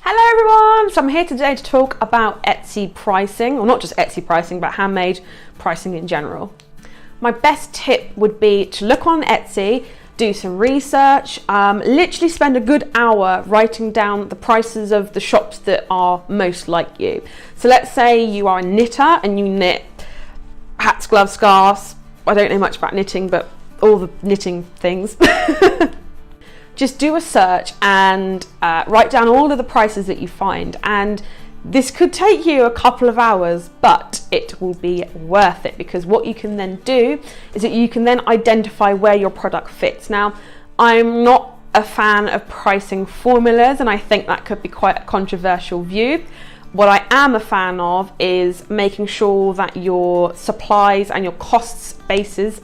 Hello everyone! So I'm here today to talk about Etsy pricing, or not just Etsy pricing, but handmade pricing in general. My best tip would be to look on Etsy, do some research, literally spend a good hour writing down the prices of the shops that are most like you. So let's say you are a knitter and you knit hats, gloves, scarves. I don't know much about knitting, but all the knitting things. Just do a search and write down all of the prices that you find, and this could take you a couple of hours, but it will be worth it, because what you can then do is that you can then identify where your product fits. Now, I'm not a fan of pricing formulas, and I think that could be quite a controversial view. What I am a fan of is making sure that your supplies and your costs bases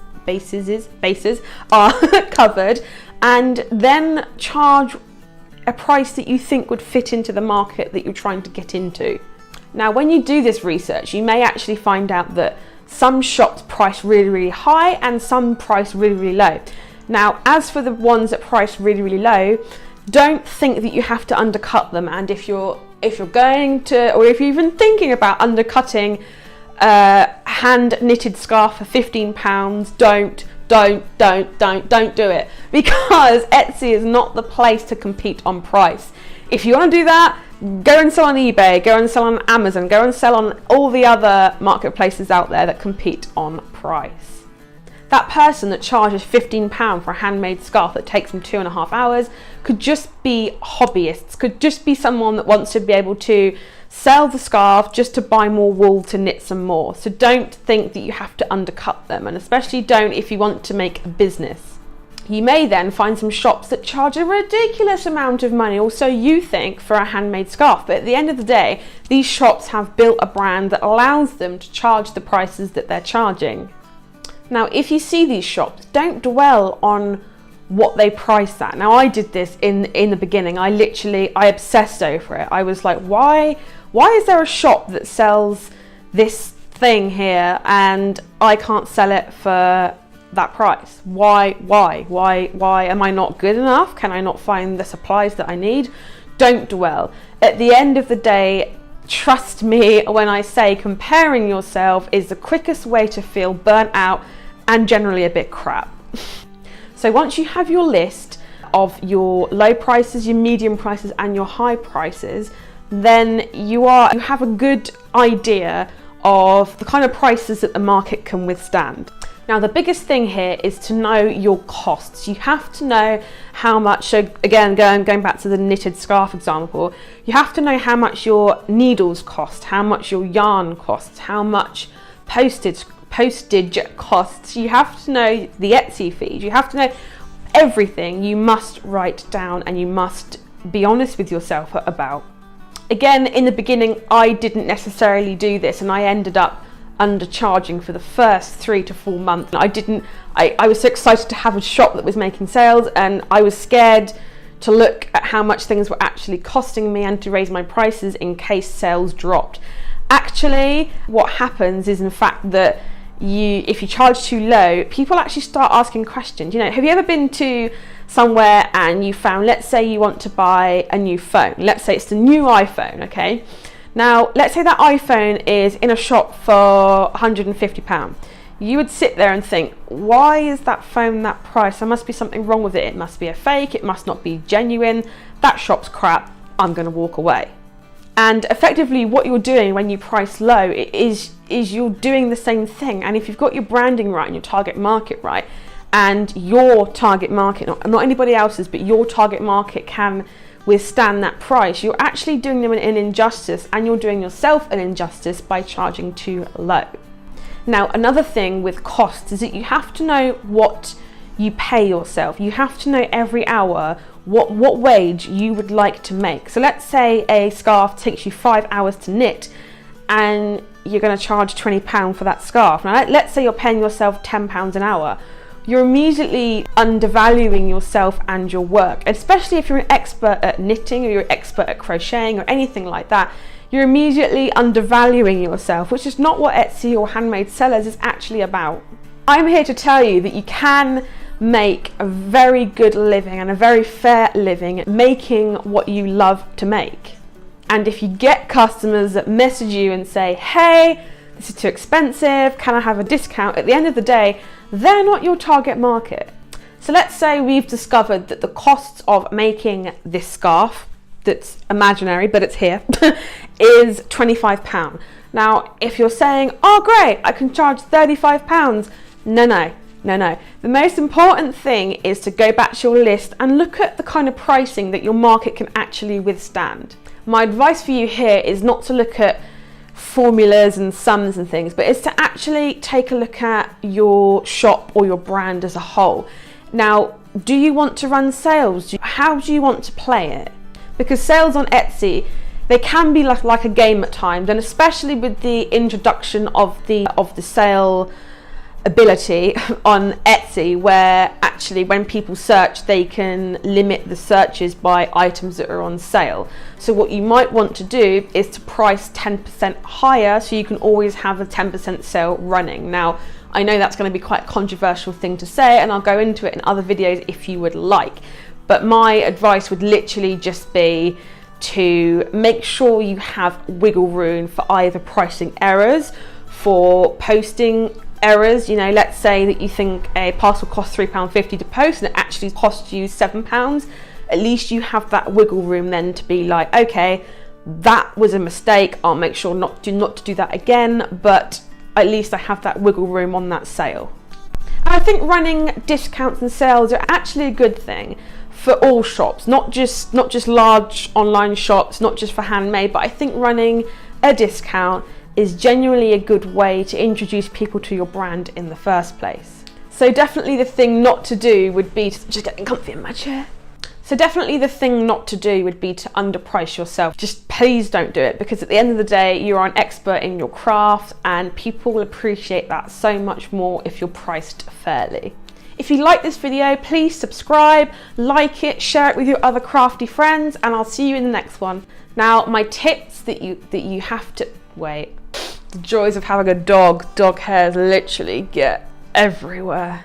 are covered, and then charge a price that you think would fit into the market that you're trying to get into. Now, when you do this research, you may actually find out that some shops price really high and some price really low. Now, as for the ones that price really low, don't think that you have to undercut them. And if you're going to, or if you're even thinking about undercutting a hand knitted scarf for £15, don't do it, because Etsy is not the place to compete on price. If you want to do that, go and sell on eBay, go and sell on Amazon, go and sell on all the other marketplaces out there that compete on price. That person that charges £15 for a handmade scarf that takes them 2.5 hours could just be hobbyists, could just be someone that wants to be able to sell the scarf just to buy more wool to knit some more. So don't think that you have to undercut them, and especially don't if you want to make a business. You may then find some shops that charge a ridiculous amount of money, or so you think, for a handmade scarf, but at the end of the day, these shops have built a brand that allows them to charge the prices that they're charging. Now, if you see these shops, don't dwell on what they price at. Now, I did this in the beginning. I obsessed over it. I was like, why is there a shop that sells this thing here and I can't sell it for that price? Why am I not good enough? Can I not find the supplies that I need? Don't dwell. At the end of the day, trust me when I say comparing yourself is the quickest way to feel burnt out and generally a bit crap. So once you have your list of your low prices, your medium prices and your high prices, then you have a good idea of the kind of prices that the market can withstand. Now, the biggest thing here is to know your costs. You have to know how much, so again, going back to the knitted scarf example, you have to know how much your needles cost, how much your yarn costs, how much postage costs. You have to know the Etsy fees. You have to know everything. You must write down, and you must be honest with yourself about. Again, in the beginning, I didn't necessarily do this, and I ended up undercharging for the first 3 to 4 months. I was so excited to have a shop that was making sales, and I was scared to look at how much things were actually costing me and to raise my prices in case sales dropped. Actually, what happens is, in fact, that if you charge too low, people actually start asking questions. You know, have you ever been to somewhere and you found, let's say you want to buy a new phone, let's say it's the new iPhone, okay? Now, let's say that iPhone is in a shop for £150. You would sit there and think, why is that phone that price? There must be something wrong with it. It must be a fake, it must not be genuine, that shop's crap, I'm gonna walk away. And effectively what you're doing when you price low is you're doing the same thing. And if you've got your branding right and your target market right, and your target market, not anybody else's, but your target market can withstand that price, you're actually doing them an injustice, and you're doing yourself an injustice by charging too low. Now, another thing with costs is that you have to know what you pay yourself. You have to know every hour what wage you would like to make. So let's say a scarf takes you 5 hours to knit, and you're going to charge £20 for that scarf. Now, let's say you're paying yourself £10 an hour. You're immediately undervaluing yourself and your work, especially if you're an expert at knitting or you're an expert at crocheting or anything like that. You're immediately undervaluing yourself, which is not what Etsy or handmade sellers is actually about. I'm here to tell you that you can make a very good living and a very fair living making what you love to make. And if you get customers that message you and say, hey, this is too expensive, can I have a discount? At the end of the day, they're not your target market. So let's say we've discovered that the costs of making this scarf, that's imaginary, but it's here, is £25. Now, if you're saying, oh great, I can charge £35, no. The most important thing is to go back to your list and look at the kind of pricing that your market can actually withstand. My advice for you here is not to look at formulas and sums and things, but is to actually take a look at your shop or your brand as a whole. Now, do you want to run sales? How do you want to play it? Because sales on Etsy, they can be like a game at times, and especially with the introduction of the sale ability on Etsy, where actually when people search, they can limit the searches by items that are on sale. So what you might want to do is to price 10% higher, so you can always have a 10% sale running. Now, I know that's going to be quite a controversial thing to say, and I'll go into it in other videos if you would like, but my advice would literally just be to make sure you have wiggle room for either pricing errors, for posting errors. You know, let's say that you think a parcel costs £3.50 to post and it actually costs you £7. At least you have that wiggle room then to be like, okay, that was a mistake, I'll make sure not to do that again, but at least I have that wiggle room on that sale. And I think running discounts and sales are actually a good thing for all shops, not just large online shops, not just for handmade, but I think running a discount is genuinely a good way to introduce people to your brand in the first place. So definitely the thing not to do would be to just getting comfy in my chair. So definitely the thing not to do would be to underprice yourself. Just please don't do it, because at the end of the day, you are an expert in your craft and people will appreciate that so much more if you're priced fairly. If you like this video, please subscribe, like it, share it with your other crafty friends, and I'll see you in the next one. Now, my tips that you have to, wait, the joys of having a dog hairs literally get everywhere.